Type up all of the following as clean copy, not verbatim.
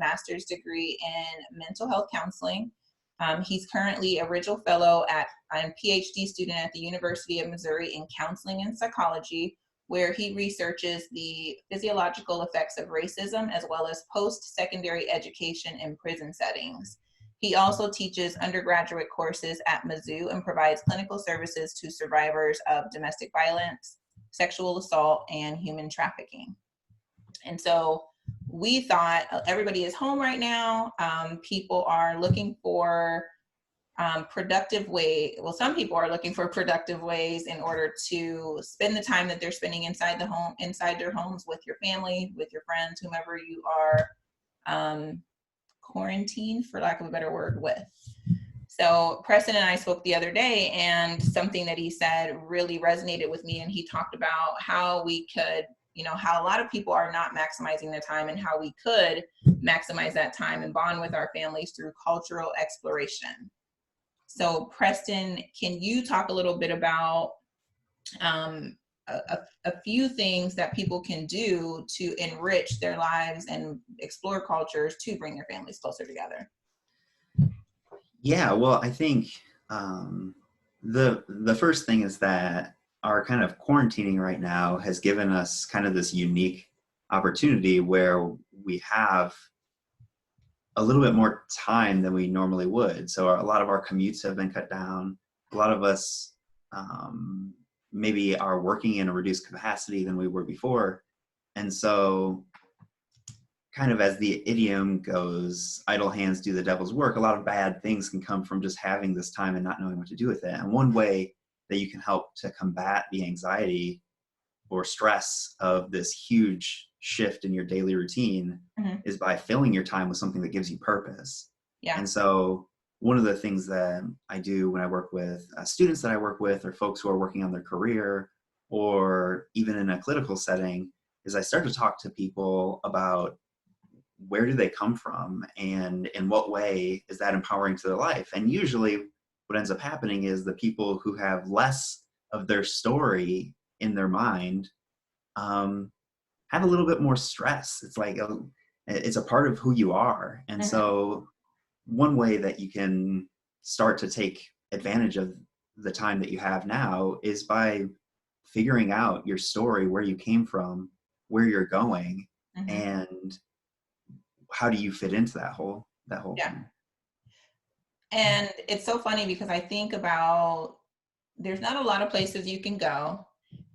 master's degree in mental health counseling. He's currently a Ridgel Fellow and PhD student at the University of Missouri in counseling and psychology, where he researches the physiological effects of racism as well as post-secondary education in prison settings. He also teaches undergraduate courses at Mizzou and provides clinical services to survivors of domestic violence, sexual assault, and human trafficking. And so we thought, everybody is home right now. People are looking for productive ways. Well, some people are looking for productive ways in order to spend the time that they're spending inside their homes with your family, with your friends, whomever you are quarantined, for lack of a better word, with. So Preston and I spoke the other day, and something that he said really resonated with me. And he talked about how we could, how a lot of people are not maximizing their time, and how we could maximize that time and bond with our families through cultural exploration. So Preston, can you talk a little bit about a few things that people can do to enrich their lives and explore cultures to bring their families closer together? Yeah, well, I think the first thing is that our kind of quarantining right now has given us kind of this unique opportunity where we have a little bit more time than we normally would. So a lot of our commutes have been cut down. A lot of us maybe are working in a reduced capacity than we were before. And so kind of as the idiom goes, idle hands do the devil's work. A lot of bad things can come from just having this time and not knowing what to do with it. And one way that you can help to combat the anxiety or stress of this huge shift in your daily routine is by filling your time with something that gives you purpose. Yeah. And so one of the things that I do when I work with students that I work with, or folks who are working on their career, or even in a clinical setting, is I start to talk to people about where do they come from and in what way is that empowering to their life. And usually what ends up happening is the people who have less of their story in their mind have a little bit more stress. It's like it's a part of who you are. And so one way that you can start to take advantage of the time that you have now is by figuring out your story, where you came from, where you're going, and how do you fit into that whole thing. And it's so funny because I think about, there's not a lot of places you can go.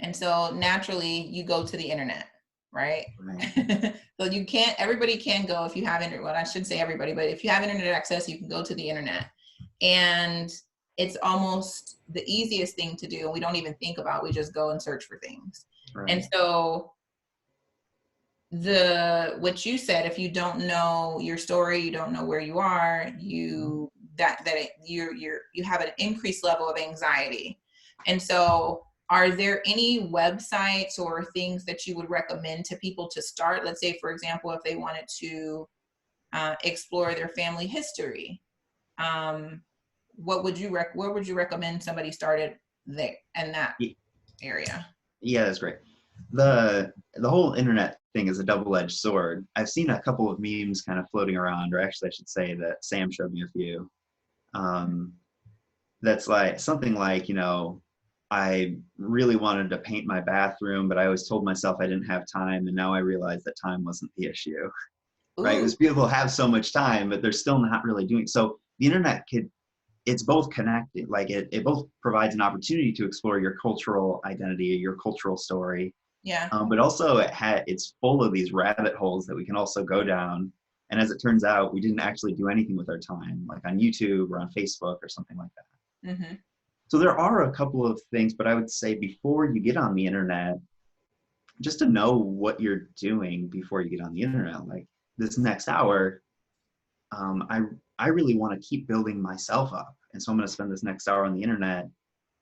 And so naturally you go to the internet, right? So everybody can go if you have internet. Well, I shouldn't say everybody, but if you have internet access, you can go to the internet. And it's almost the easiest thing to do. And we don't even think about, we just go and search for things. Right. And so what you said, if you don't know your story, you don't know where you are, you have an increased level of anxiety. And so are there any websites or things that you would recommend to people to start? Let's say, for example, if they wanted to explore their family history, where would you recommend somebody started there in that area? Yeah, that's great. The whole internet thing is a double-edged sword. I've seen a couple of memes kind of floating around, or actually I should say that Sam showed me a few. That's like something like, I really wanted to paint my bathroom, but I always told myself I didn't have time, and now I realize that time wasn't the issue. Right? Because people have so much time, but they're still not really doing. So the internet it's both connected. Like it both provides an opportunity to explore your cultural identity, your cultural story. Yeah. But also it's full of these rabbit holes that we can also go down. And as it turns out, we didn't actually do anything with our time, like on YouTube or on Facebook or something like that. So there are a couple of things, but I would say before you get on the internet, just to know what you're doing before you get on the internet. Like this next hour, I really want to keep building myself up. And so I'm going to spend this next hour on the internet,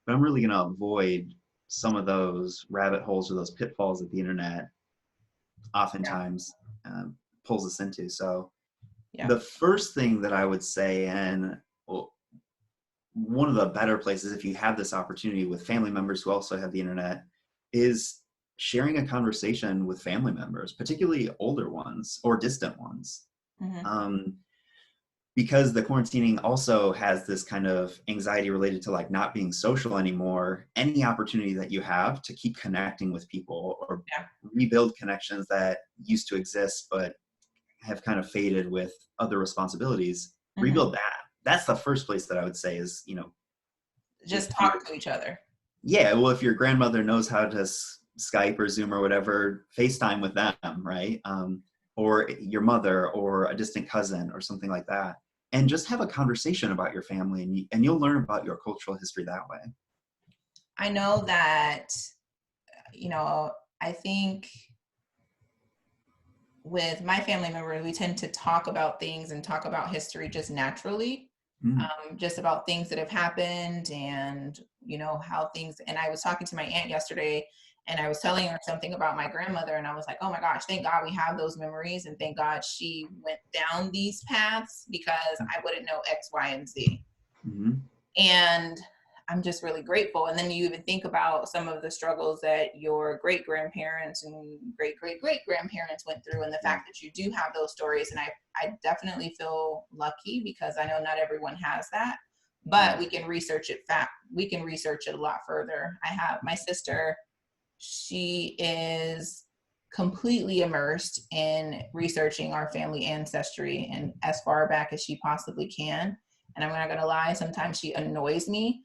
but I'm really going to avoid some of those rabbit holes or those pitfalls that the internet oftentimes pulls us into. So the first thing that I would say, and one of the better places if you have this opportunity with family members who also have the internet, is sharing a conversation with family members, particularly older ones or distant ones. Mm-hmm. Um, because the quarantining also has this kind of anxiety related to like not being social anymore, any opportunity that you have to keep connecting with people or Yeah. rebuild connections that used to exist but have kind of faded with other responsibilities, Mm-hmm. rebuild that. That's the first place that I would say is, Just if you're, talk to each other. yeah, well, if your grandmother knows how to Skype or Zoom or whatever, FaceTime with them, right? Or your mother or a distant cousin or something like that. And just have a conversation about your family, and you'll learn about your cultural history that way. I know that, I think with my family members, we tend to talk about things and talk about history just naturally, Mm. just about things that have happened and, how things. And I was talking to my aunt yesterday and I was telling her something about my grandmother. And I was like, oh my gosh, thank God we have those memories. And thank God she went down these paths because I wouldn't know X, Y, and Z. Mm-hmm. And I'm just really grateful. And then you even think about some of the struggles that your great grandparents and great great great grandparents went through, and the fact that you do have those stories. And I definitely feel lucky because I know not everyone has that, but we can research it. We can research it a lot further. I have my sister. She is completely immersed in researching our family ancestry and as far back as she possibly can. And I'm not going to lie, sometimes she annoys me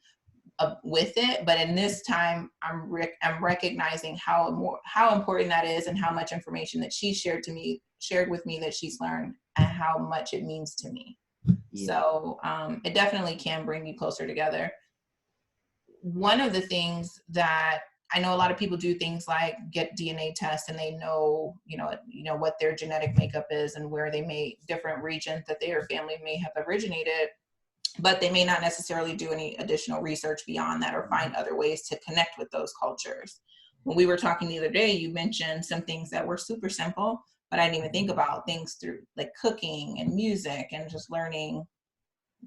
with it, but in this time I'm recognizing how important that is and how much information that she shared with me that she's learned and how much it means to me. Yeah. So it definitely can bring you closer together. One of the things that I know, a lot of people do things like get DNA tests and they know what their genetic makeup is and where they may different regions that their family may have originated, but they may not necessarily do any additional research beyond that or find other ways to connect with those cultures. When we were talking the other day, you mentioned some things that were super simple, but I didn't even think about things through like cooking and music and just learning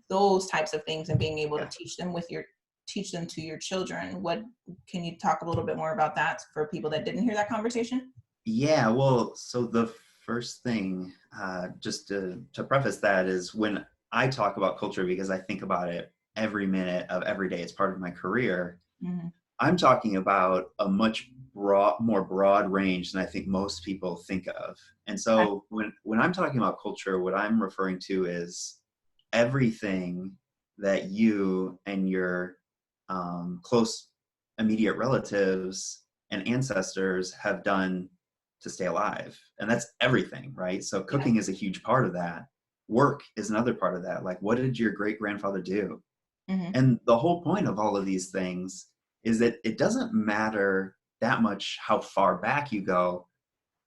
those types of things and being able to teach them to your children. What can you talk a little bit more about that for people that didn't hear that conversation? Yeah, well, so the first thing, just to preface that, is when I talk about culture, because I think about it every minute of every day, it's part of my career. Mm-hmm. I'm talking about a much more broad range than I think most people think of. And so when I'm talking about culture, what I'm referring to is everything that you and your close immediate relatives and ancestors have done to stay alive. And that's everything, right? So cooking is a huge part of that. Work is another part of that. Like, what did your great grandfather do? Mm-hmm. And the whole point of all of these things is that it doesn't matter that much how far back you go.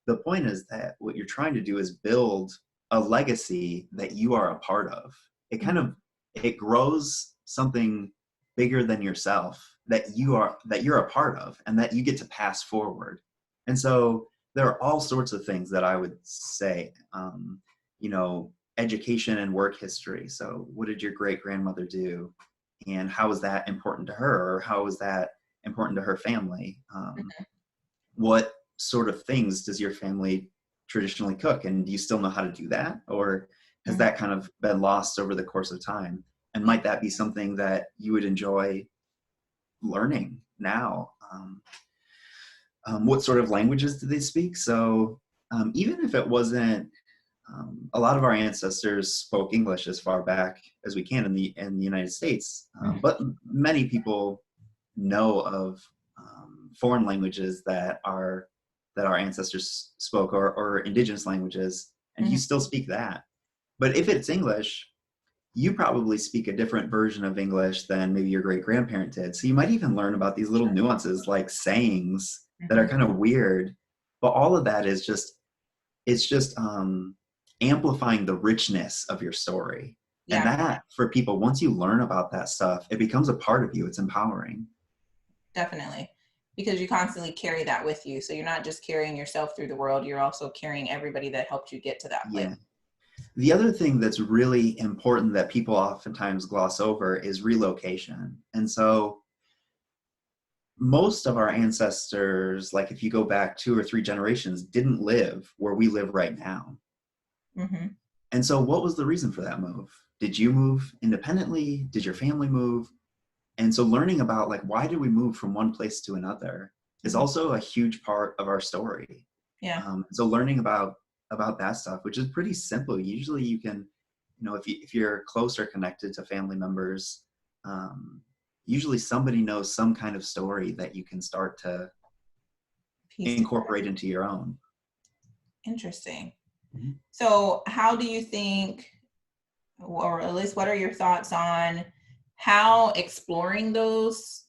The point is that what you're trying to do is build a legacy that you are a part of. It grows something bigger than yourself that you're a part of and that you get to pass forward. And so there are all sorts of things that I would say, education and work history. So what did your great grandmother do? And how is that important to her? Or how is that important to her family? What sort of things does your family traditionally cook? And do you still know how to do that? Or has that kind of been lost over the course of time? And might that be something that you would enjoy learning now? What sort of languages do they speak? So even if it wasn't, a lot of our ancestors spoke English as far back as we can in the United States, but many people know of foreign languages that our ancestors spoke, or indigenous languages, and you still speak that. But if it's English, you probably speak a different version of English than maybe your great grandparent did. So you might even learn about these little nuances like sayings that are kind of weird. But all of that is just amplifying the richness of your story. Yeah, And that, for people, once you learn about that stuff, it becomes a part of you. It's empowering. definitely. Because you constantly carry that with you. So you're not just carrying yourself through the world, you're also carrying everybody that helped you get to that place. Yeah. The other thing that's really important that people oftentimes gloss over is relocation. And so most of our ancestors, like if you go back 2 or 3 generations, didn't live where we live right now. Mm-hmm. And so what was the reason for that move? Did you move independently? Did your family move? And so learning about like, why did we move from one place to another is Mhm. also a huge part of our story. Yeah. So learning about that stuff, which is pretty simple. Usually you can, if you're close or connected to family members, usually somebody knows some kind of story that you can start to Piece together. incorporate into your own. Interesting. Mhm. So how do you think, or at least what are your thoughts on how exploring those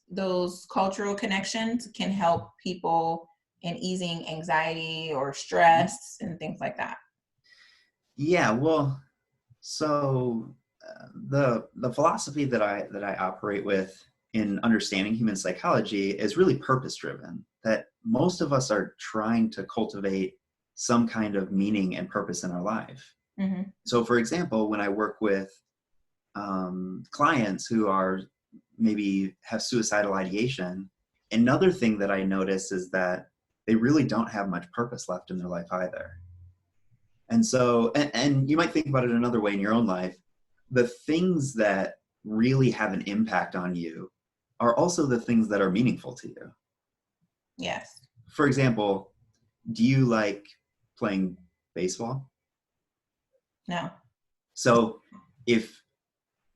cultural connections can help people in easing anxiety or stress and things like that? Yeah, well, so the philosophy that I operate with in understanding human psychology is really purpose driven. That most of us are trying to cultivate some kind of meaning and purpose in our life. Mm-hmm. So, for example, when I work with clients who are maybe have suicidal ideation, another thing that I notice is that they really don't have much purpose left in their life either. And so, and you might think about it another way in your own life. The things that really have an impact on you are also the things that are meaningful to you. Yes. For example, do you like playing baseball? No. So if,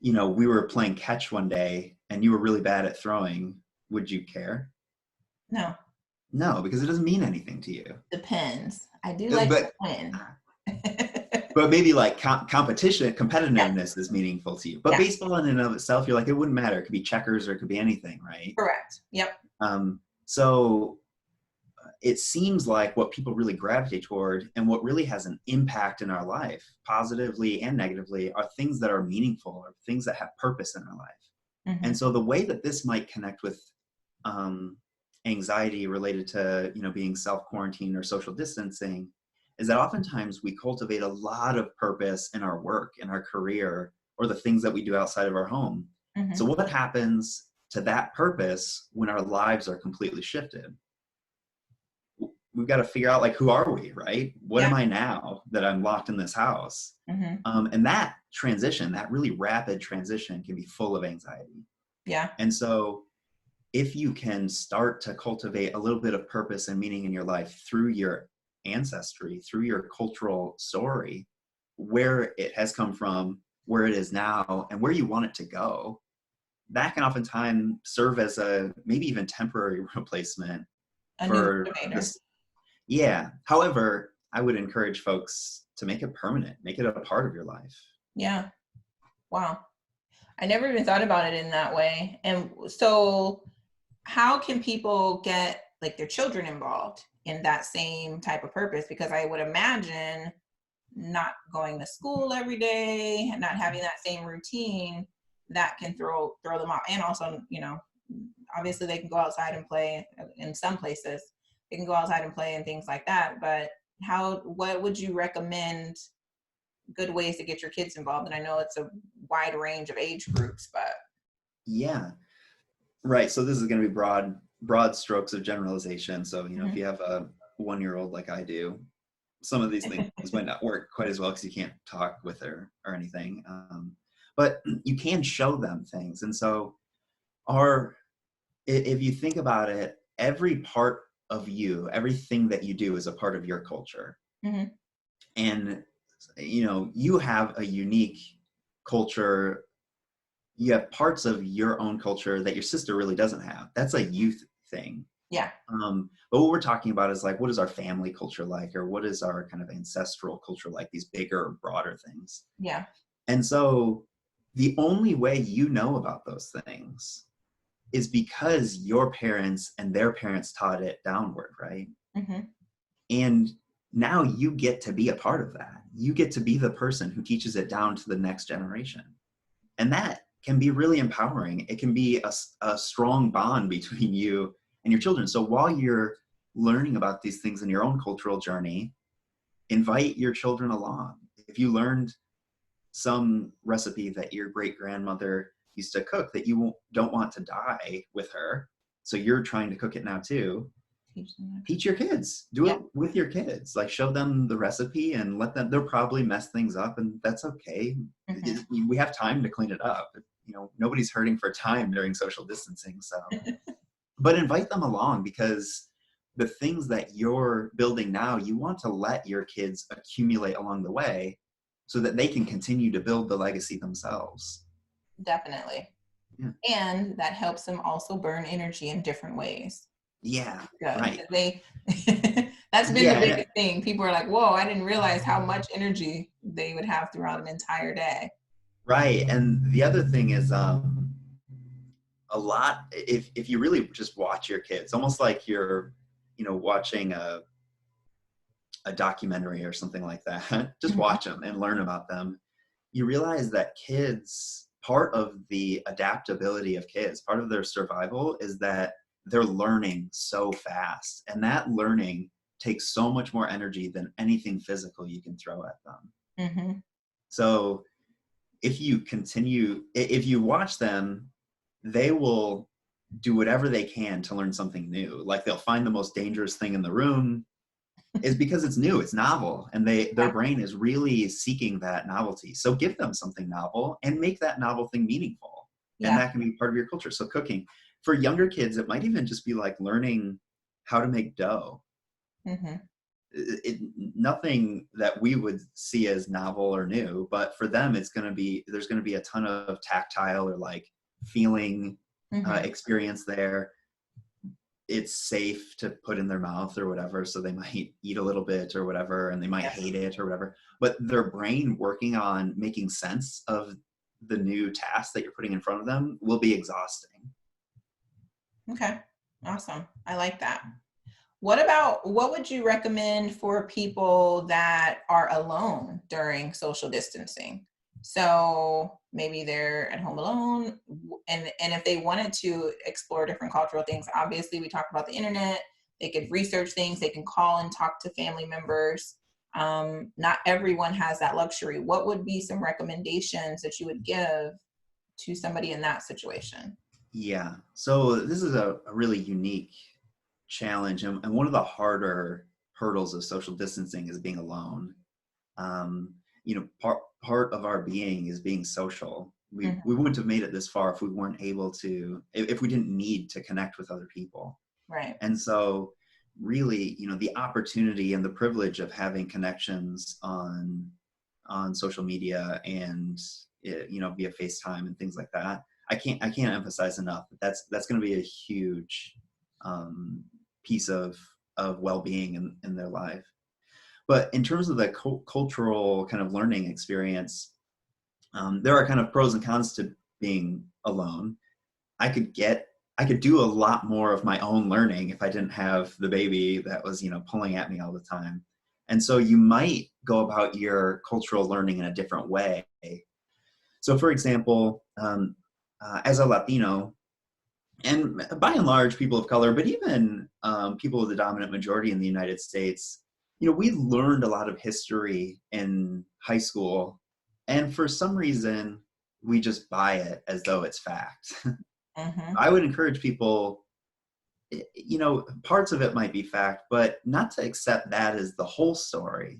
we were playing catch one day and you were really bad at throwing, would you care? No. No, because it doesn't mean anything to you. Depends. I do like to But win. but maybe like competition, Yeah. competitiveness is meaningful to you. But Yeah. baseball in and of itself, you're like, it wouldn't matter. It could be checkers or it could be anything, right? Correct. Yep. So it seems like what people really gravitate toward and what really has an impact in our life, positively and negatively, are things that are meaningful or things that have purpose in our life. Mm-hmm. And so the way that this might connect with anxiety related to being self-quarantined or social distancing is that oftentimes we cultivate a lot of purpose in our work, in our career, or the things that we do outside of our home. So Mm-hmm. what happens to that purpose when our lives are completely shifted? We've got to figure out, like, who are we, right? What Yeah. am I now that I'm locked in this house? Mm-hmm. And that transition, that really rapid transition, can be full of anxiety. Yeah. And so if you can start to cultivate a little bit of purpose and meaning in your life through your ancestry, through your cultural story, where it has come from, where it is now, and where you want it to go, that can oftentimes serve as a maybe even temporary replacement A new for motivator. this. Yeah. However, I would encourage folks to make it permanent, make it a part of your life. Yeah. Wow. I never even thought about it in that way. And so how can people get like their children involved in that same type of purpose? Because I would imagine not going to school every day and not having that same routine, that can throw them off. And also, obviously they can go outside and play in some places. They can go outside and play and things like that. But what would you recommend good ways to get your kids involved? And I know it's a wide range of age groups, but Yeah. Right. So this is going to be broad strokes of generalization. So, if Mhm. you have a 1-year-old like I do, some of these things might not work quite as well because you can't talk with her or anything. But you can show them things. And so if you think about it, every part of you, everything that you do is a part of your culture. Mhm. And, you have a unique culture. You have parts of your own culture that your sister really doesn't have. That's a youth thing. Yeah. But what we're talking about is like, what is our family culture like, or what is our kind of ancestral culture like, these bigger, broader things. Yeah. And so the only way you know about those things is because your parents and their parents taught it downward, right? Mhm. And now you get to be a part of that. You get to be the person who teaches it down to the next generation. And that can be really empowering. It can be a strong bond between you and your children. So while you're learning about these things in your own cultural journey, invite your children along. If you learned some recipe that your great grandmother used to cook that you don't want to die with her, so you're trying to cook it now too, Teach them. Teach your kids. Do Yeah. it with your kids. Like, show them the recipe and let them. They'll probably mess things up, and that's okay. We have time to clean it up. You know, nobody's hurting for time during social distancing. So, but invite them along, because the things that you're building now, you want to let your kids accumulate along the way, so that they can continue to build the legacy themselves. Definitely. Yeah. And that helps them also burn energy in different ways. Yeah. Good. Right. That's been Yeah, the biggest thing. People are like, whoa, I didn't realize how much energy they would have throughout an entire day. Right. And the other thing is, a lot, if you really just watch your kids, almost like you're, you know, watching a documentary or something like that, just watch them and learn about them. You realize that kids, part of the adaptability of kids, part of their survival is that they're learning so fast, and that learning takes so much more energy than anything physical you can throw at them. So if you watch them, they will do whatever they can to learn something new. Like, they'll find the most dangerous thing in the room, is because it's new, it's novel, and their brain is really seeking that novelty. So give them something novel and make that novel thing meaningful. And that can be part of your culture. So cooking for younger kids, it might even just be like learning how to make dough. Nothing that we would see as novel or new, but for them, there's going to be a ton of tactile or like feeling experience there. It's safe to put in their mouth or whatever, so they might eat a little bit or whatever, and they might hate it or whatever, but their brain working on making sense of the new task that you're putting in front of them will be exhausting. Okay, awesome. I like that. What would you recommend for people that are alone during social distancing? So maybe they're at home alone, and if they wanted to explore different cultural things, obviously we talked about the internet, they could research things, they can call and talk to family members. Not everyone has that luxury. What would be some recommendations that you would give to somebody in that situation? Yeah, so this is a really unique challenge, and one of the harder hurdles of social distancing is being alone. You know, part of our being is being social. We wouldn't have made it this far if we weren't able to, if we didn't need to connect with other people. Right. And so really, you know, the opportunity and the privilege of having connections on social media and, you know, via FaceTime and things like that, I can't emphasize enough that that's going to be a huge piece of well-being in their life. But in terms of the cultural kind of learning experience, there are kind of pros and cons to being alone. I could do a lot more of my own learning if I didn't have the baby that was, you know, pulling at me all the time. And so you might go about your cultural learning in a different way. So for example, as a Latino, and by and large people of color, but even people of the dominant majority in the United States, you know, we learned a lot of history in high school, and for some reason we just buy it as though it's fact. I would encourage people, you know, parts of it might be fact, but not to accept that as the whole story,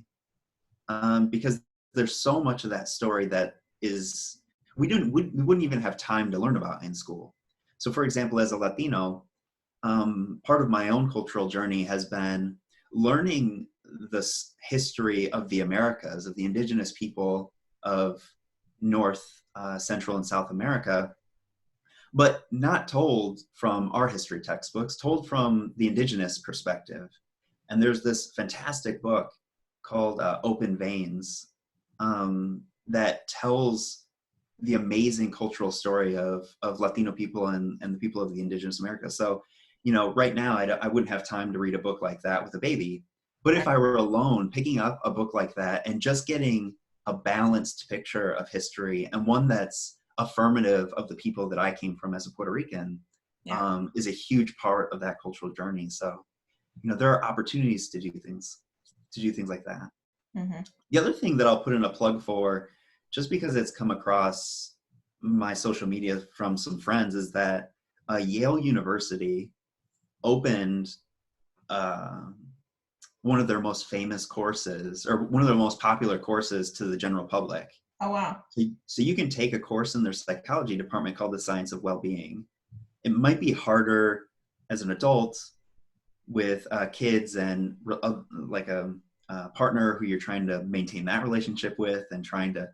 because there's so much of that story that is we wouldn't even have time to learn about in school. So for example, as a Latino, part of my own cultural journey has been learning this history of the Americas, of the indigenous people of North, Central, and South America, but not told from our history textbooks, told from the indigenous perspective. And there's this fantastic book called Open Veins that tells the amazing cultural story of Latino people and the people of the indigenous America. So, you know, right now I wouldn't have time to read a book like that with a baby. But if I were alone, picking up a book like that and just getting a balanced picture of history, and one that's affirmative of the people that I came from as a Puerto Rican, is a huge part of that cultural journey. So, you know, there are opportunities to do things like that. The other thing that I'll put in a plug for, just because it's come across my social media from some friends, is that Yale University opened one of their most famous courses, or one of their most popular courses to the general public. Oh, wow. So you can take a course in their psychology department called the Science of Well-Being. It might be harder as an adult with kids and like a partner who you're trying to maintain that relationship with, and trying to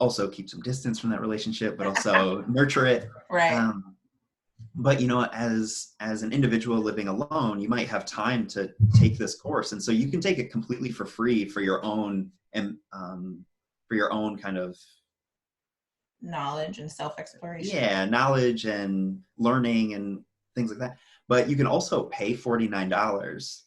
also keep some distance from that relationship, but also nurture it. Right. But as an individual living alone, you might have time to take this course, and so you can take it completely for free for your own kind of Knowledge and self-exploration. yeah, knowledge and learning and things like that. But you can also pay $49,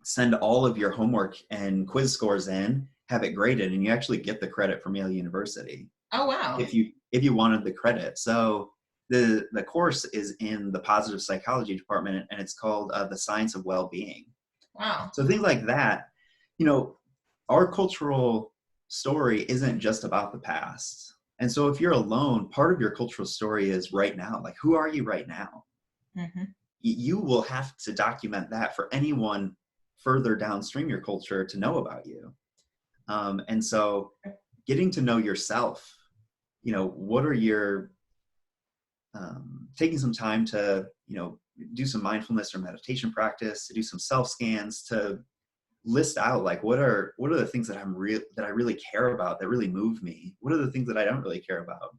send all of your homework and quiz scores in, have it graded, and you actually get the credit from Yale University. Oh, wow. If you wanted the credit. So the course is in the positive psychology department, and it's called the Science of Well-Being. Wow. So things like that, our cultural story isn't just about the past. And so if you're alone, part of your cultural story is right now. Like, who are you right now? Mm-hmm. You will have to document that for anyone further downstream your culture to know about you. And so getting to know yourself, what are your, taking some time to, do some mindfulness or meditation practice, to do some self-scans, to list out like what are the things that that I really care about, that really move me, what are the things that I don't really care about.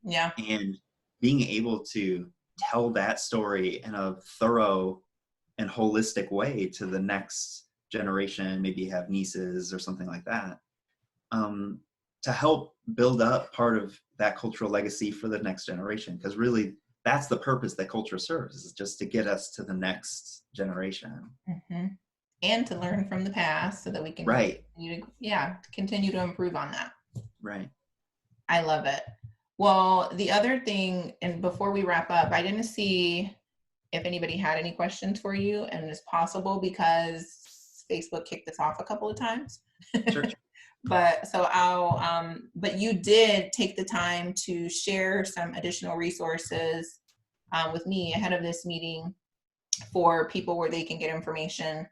Yeah. And being able to tell that story in a thorough and holistic way to the next generation, maybe you have nieces or something like that, to help build up part of that cultural legacy for the next generation. Because really that's the purpose that culture serves, is just to get us to the next generation. Mm-hmm. And to learn from the past so that we can Right. continue to improve on that. Right. I love it. Well, the other thing, and before we wrap up, I didn't see if anybody had any questions for you, and it's possible because Facebook kicked us off a couple of times. Sure. But but you did take the time to share some additional resources with me ahead of this meeting for people where they can get information.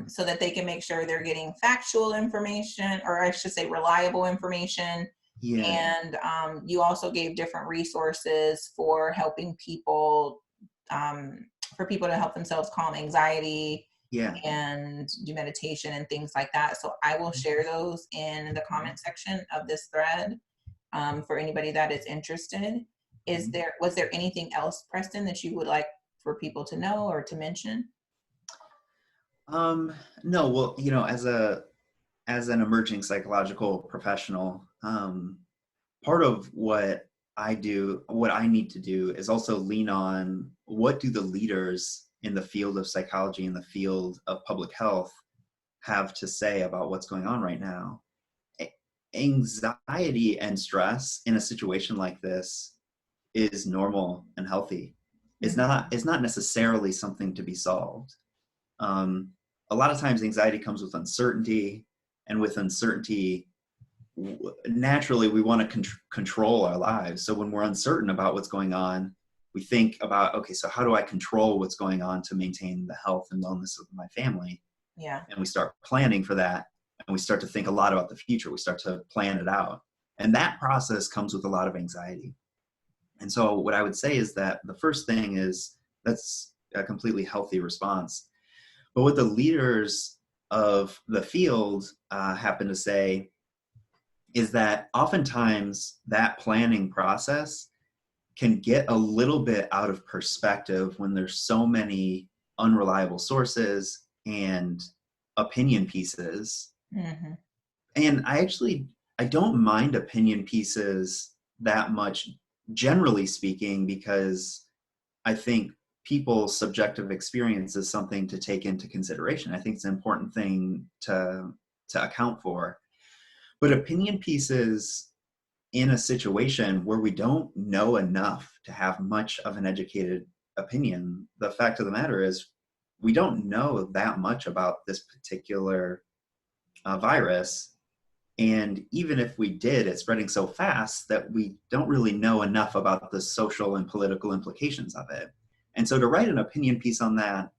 So that they can make sure they're getting factual information, or I should say reliable information. Yeah. And you also gave different resources for helping people, to help themselves calm anxiety, Yeah. and do meditation and things like that. So I will share those in the comment section of this thread for anybody that is interested. Was there anything else, Preston, that you would like for people to know or to mention? No, well, as an emerging psychological professional, part of what I need to do is also lean on what do the leaders in the field of psychology, in the field of public health, have to say about what's going on right now. Anxiety and stress in a situation like this is normal and healthy. It's not necessarily something to be solved. A lot of times anxiety comes with uncertainty, and with uncertainty, naturally we want to control our lives. So when we're uncertain about what's going on, we think about, okay, so how do I control what's going on to maintain the health and wellness of my family? Yeah. And we start planning for that, and we start to think a lot about the future. We start to plan it out. And that process comes with a lot of anxiety. And so what I would say is that the first thing is that's a completely healthy response. But what the leaders of the field happen to say is that oftentimes that planning process can get a little bit out of perspective when there's so many unreliable sources and opinion pieces. Mm-hmm. And I don't mind opinion pieces that much, generally speaking, because I think people's subjective experience is something to take into consideration. I think it's an important thing to account for. But opinion pieces in a situation where we don't know enough to have much of an educated opinion, the fact of the matter is we don't know that much about this particular virus. And even if we did, it's spreading so fast that we don't really know enough about the social and political implications of it. And so to write an opinion piece on that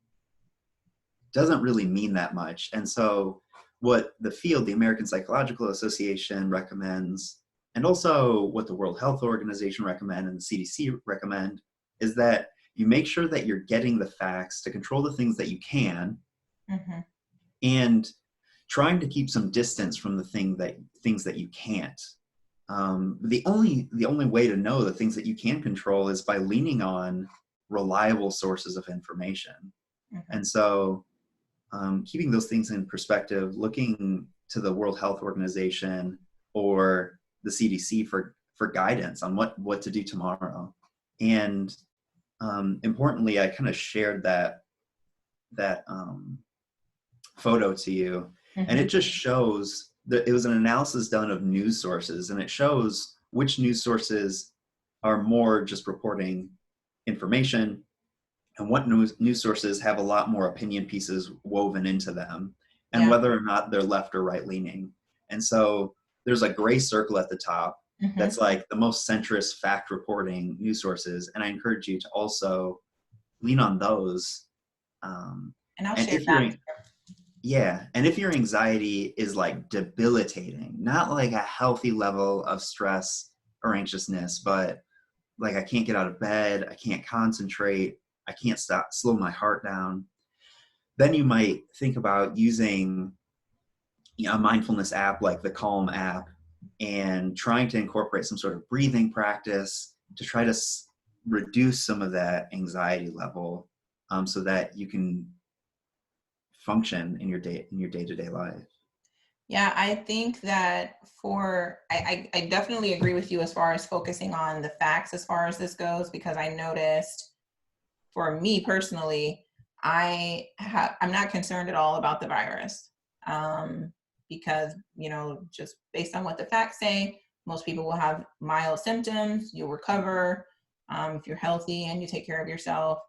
doesn't really mean that much. And so what the field, the American Psychological Association recommends, and also what the World Health Organization recommend and the CDC recommend, is that you make sure that you're getting the facts to control the things that you can, and trying to keep some distance from the things that you can't. The only way to know the things that you can control is by leaning on reliable sources of information. And so keeping those things in perspective, looking to the World Health Organization or the CDC for guidance on what to do tomorrow. And importantly, I kind of shared that photo to you, and it just shows that it was an analysis done of news sources, and it shows which news sources are more just reporting information, and what news sources have a lot more opinion pieces woven into them, and whether or not they're left or right leaning. And so there's a gray circle at the top that's like the most centrist fact reporting news sources. And I encourage you to also lean on those. And I'll share that. Yeah. And if your anxiety is like debilitating, not like a healthy level of stress or anxiousness, but like I can't get out of bed, I can't concentrate, I can't slow my heart down, then you might think about using a mindfulness app like the Calm app and trying to incorporate some sort of breathing practice to try to reduce some of that anxiety level, so that you can function in your day-to-day life. Yeah, I think that I definitely agree with you as far as focusing on the facts as far as this goes, because I noticed for me personally, I'm not concerned at all about the virus, because, just based on what the facts say, most people will have mild symptoms, you'll recover, if you're healthy and you take care of yourself.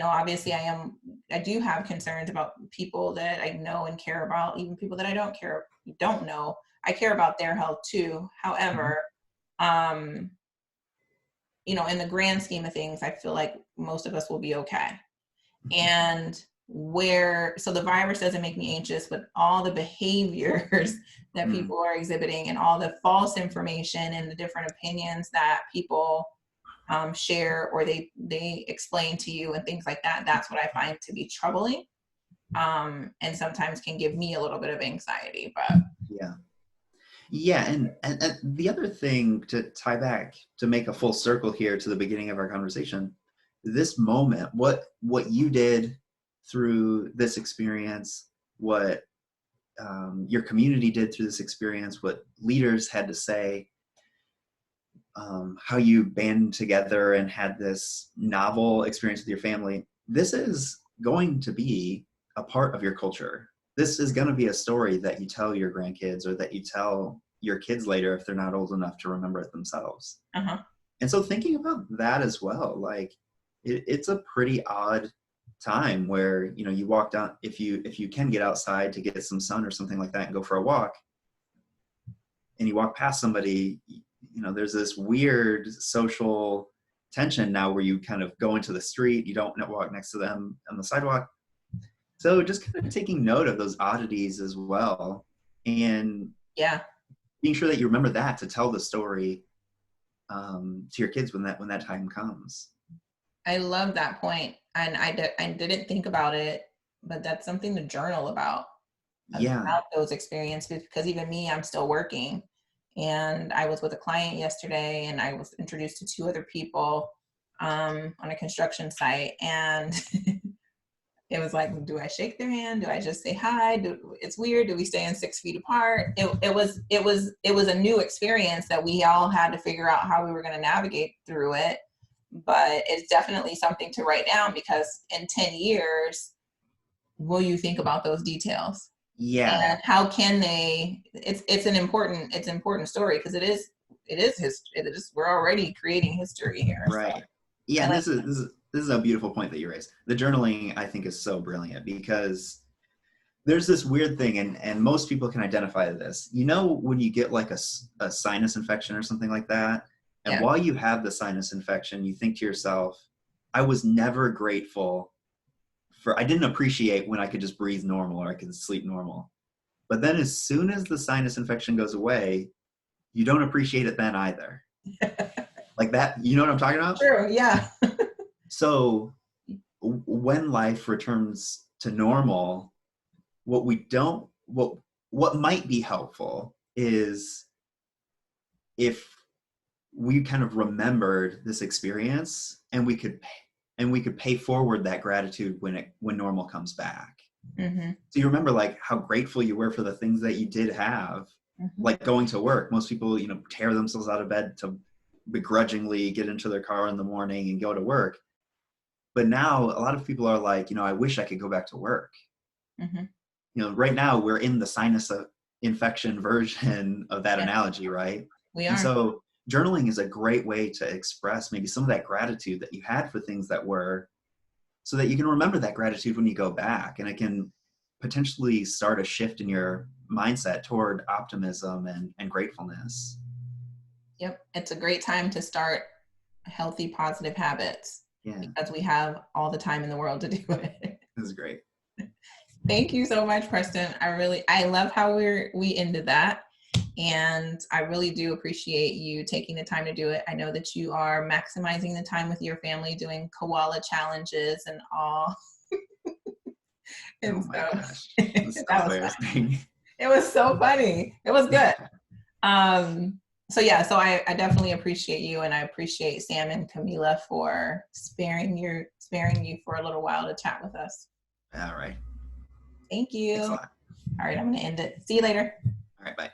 Obviously I do have concerns about people that I know and care about, even people that I don't know. I care about their health too. However, in the grand scheme of things, I feel like most of us will be okay. And so the virus doesn't make me anxious, but all the behaviors that people are exhibiting and all the false information and the different opinions that people share or they explain to you and things like that, that's what I find to be troubling, and sometimes can give me a little bit of anxiety. But and the other thing to tie back, to make a full circle here to the beginning of our conversation, this moment, what you did through this experience, what your community did through this experience, what leaders had to say, how you banded together and had this novel experience with your family, this is going to be a part of your culture. This is going to be a story that you tell your grandkids, or that you tell your kids later if they're not old enough to remember it themselves. And so thinking about that as well, like it's a pretty odd time where, you walk down, if you can get outside to get some sun or something like that and go for a walk, and you walk past somebody, there's this weird social tension now where you kind of go into the street, you don't walk next to them on the sidewalk. So just kind of taking note of those oddities as well, and being sure that you remember that to tell the story to your kids when that time comes. I love that point, and I didn't think about it, but that's something to journal about those experiences, because even me, I'm still working. And I was with a client yesterday, and I was introduced to 2 other people on a construction site. And it was like, do I shake their hand? Do I just say hi? It's weird. Do we stand 6 feet apart? It was a new experience that we all had to figure out how we were going to navigate through it. But it's definitely something to write down, because in 10 years, will you think about those details? And how can they? It's an important story, because it is history. We're already creating history here. Right. So. Yeah. And this is a beautiful point that you raised. The journaling, I think, is so brilliant, because there's this weird thing, and most people can identify this. When you get like a sinus infection or something like that, and while you have the sinus infection, you think to yourself, I was never grateful I didn't appreciate when I could just breathe normal or I could sleep normal. But then as soon as the sinus infection goes away, you don't appreciate it then either. Like that, you know what I'm talking about? True, yeah. So when life returns to normal, what might be helpful is if we kind of remembered this experience and we could pay forward that gratitude when normal comes back. Mm-hmm. So you remember like how grateful you were for the things that you did have, Mm-hmm. like going to work. Most people, tear themselves out of bed to begrudgingly get into their car in the morning and go to work. But now a lot of people are like, I wish I could go back to work. Mm-hmm. Right now we're in the sinus infection version of that analogy, right? We are. And so journaling is a great way to express maybe some of that gratitude that you had for things that were, so that you can remember that gratitude when you go back, and it can potentially start a shift in your mindset toward optimism and gratefulness. Yep. It's a great time to start healthy, positive habits because we have all the time in the world to do it. This is great. Thank you so much, Preston. I love how we ended that. And I really do appreciate you taking the time to do it. I know that you are maximizing the time with your family, doing koala challenges and all. And oh my gosh. that was funny. It was so funny. It was good. So I definitely appreciate you, and I appreciate Sam and Camila for sparing you for a little while to chat with us. All right. Thank you. Thanks a lot. All right, I'm going to end it. See you later. All right, bye.